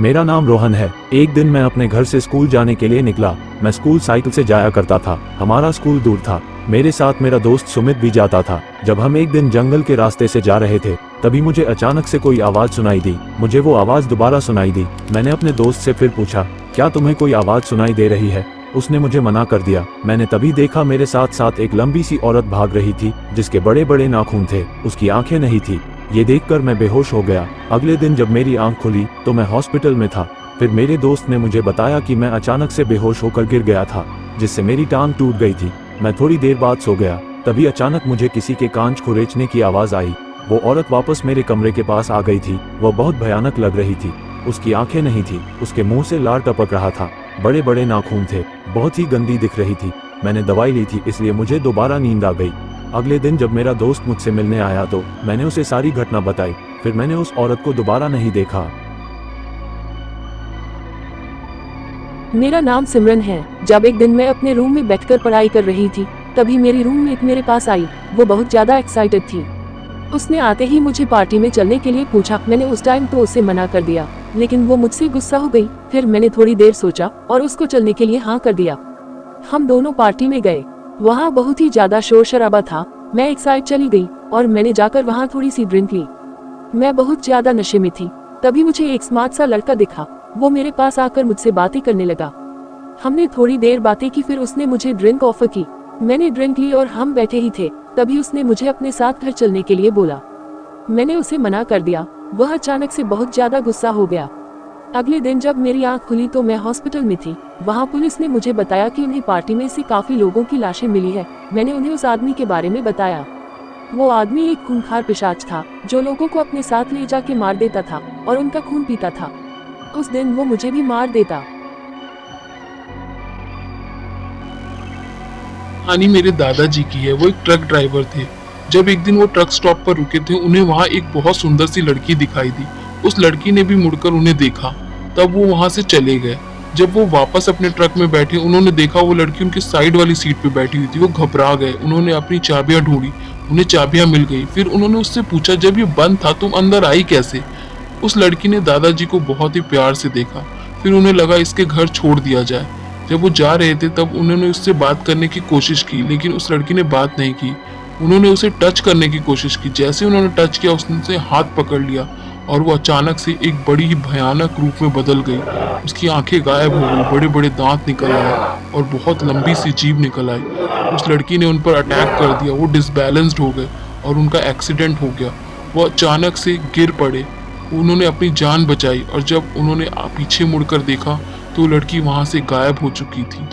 मेरा नाम रोहन है। एक दिन मैं अपने घर से स्कूल जाने के लिए निकला। मैं स्कूल साइकिल से जाया करता था। हमारा स्कूल दूर था। मेरे साथ मेरा दोस्त सुमित भी जाता था। जब हम एक दिन जंगल के रास्ते से जा रहे थे, तभी मुझे अचानक से कोई आवाज सुनाई दी। मुझे वो आवाज दोबारा सुनाई दी। मैंने अपने दोस्त से फिर पूछा, क्या तुम्हें कोई आवाज सुनाई दे रही है? उसने मुझे मना कर दिया। मैंने तभी देखा मेरे साथ साथ एक लंबी सी औरत भाग रही थी, जिसके बड़े बड़े नाखून थे। उसकी आंखें नहीं थी। ये देखकर मैं बेहोश हो गया। अगले दिन जब मेरी आंख खुली तो मैं हॉस्पिटल में था। फिर मेरे दोस्त ने मुझे बताया कि मैं अचानक से बेहोश होकर गिर गया था, जिससे मेरी टांग टूट गई थी। मैं थोड़ी देर बाद सो गया। तभी अचानक मुझे किसी के कांच खुरेचने की आवाज आई। वो औरत वापस मेरे कमरे के पास आ गई थी। वो बहुत भयानक लग रही थी। उसकी आंखें नहीं थी। उसके मुंह से लार टपक रहा था। बड़े बड़े नाखून थे। बहुत ही गंदी दिख रही थी। मैंने दवाई ली थी, इसलिए मुझे दोबारा नींद आ गई। अगले दिन जब मेरा दोस्त मुझसे मिलने आया तो मैंने उसे सारी घटना बताई। फिर मैंने उस औरत को दोबारा नहीं देखा। मेरा नाम सिमरन है। जब एक दिन मैं अपने रूम में बैठकर पढ़ाई कर रही थी, तभी मेरी रूममेट मेरे पास आई। वो बहुत ज्यादा एक्साइटेड थी। उसने आते ही मुझे पार्टी में चलने के लिए पूछा। मैंने उस टाइम तो उसे मना कर दिया, लेकिन वो मुझसे गुस्सा हो गई। फिर मैंने थोड़ी देर सोचा और उसको चलने के लिए हाँ कर दिया। हम दोनों पार्टी में गए। वहाँ बहुत ही ज्यादा शोर शराबा था। मैं एक साइड चली गई और मैंने जाकर वहाँ थोड़ी सी ड्रिंक ली। मैं बहुत ज्यादा नशे में थी। तभी मुझे एक स्मार्ट सा लड़का दिखा। वो मेरे पास आकर मुझसे बातें करने लगा। हमने थोड़ी देर बातें की। फिर उसने मुझे ड्रिंक ऑफर की। मैंने ड्रिंक ली और हम बैठे ही थे, तभी उसने मुझे अपने साथ घर चलने के लिए बोला। मैंने उसे मना कर दिया। वह अचानक से बहुत ज्यादा गुस्सा हो गया। अगले दिन जब मेरी आंख खुली तो मैं हॉस्पिटल में थी। वहाँ पुलिस ने मुझे बताया कि उन्हें पार्टी में से काफी लोगों की लाशें मिली है। मैंने उन्हें उस आदमी के बारे में बताया। वो आदमी एक खूंखार पिशाच था, जो लोगों को अपने साथ ले जाके मार देता था और उनका खून पीता था। उस दिन वो मुझे भी मार देता। कहानी मेरे दादाजी की है। वो एक ट्रक ड्राइवर थे। जब एक दिन वो ट्रक स्टॉप पर रुके थे, उन्हें वहाँ एक बहुत सुंदर सी लड़की दिखाई दी। उस लड़की ने भी मुड़कर उन्हें देखा। तब वो वहाँ से चले गए। जब वो वापस अपने ट्रक में बैठे, उन्होंने देखा वो लड़की उनके साइड वाली सीट पे बैठी हुई थी। वो घबरा गए। उन्होंने अपनी चाबियां ढूंढी। उन्हें चाबियां मिल गई। फिर उन्होंने उससे पूछा, जब ये बंद था तुम अंदर आई कैसे? उस लड़की ने दादाजी को बहुत ही प्यार से देखा। फिर उन्हें लगा इसके घर छोड़ दिया जाए। जब वो जा रहे थे तब उन्होंने उससे बात करने की कोशिश की, लेकिन उस लड़की ने बात नहीं की। उन्होंने उसे टच करने की कोशिश की। जैसे उन्होंने टच किया, उसने हाथ पकड़ लिया और वो अचानक से एक बड़ी ही भयानक रूप में बदल गई। उसकी आंखें गायब हो गई, बड़े बड़े दांत निकल आए और बहुत लंबी सी जीभ निकल आई। उस लड़की ने उन पर अटैक कर दिया। वो डिसबैलेंस्ड हो गए और उनका एक्सीडेंट हो गया। वो अचानक से गिर पड़े। उन्होंने अपनी जान बचाई और जब उन्होंने पीछे मुड़कर देखा तो लड़की वहां से गायब हो चुकी थी।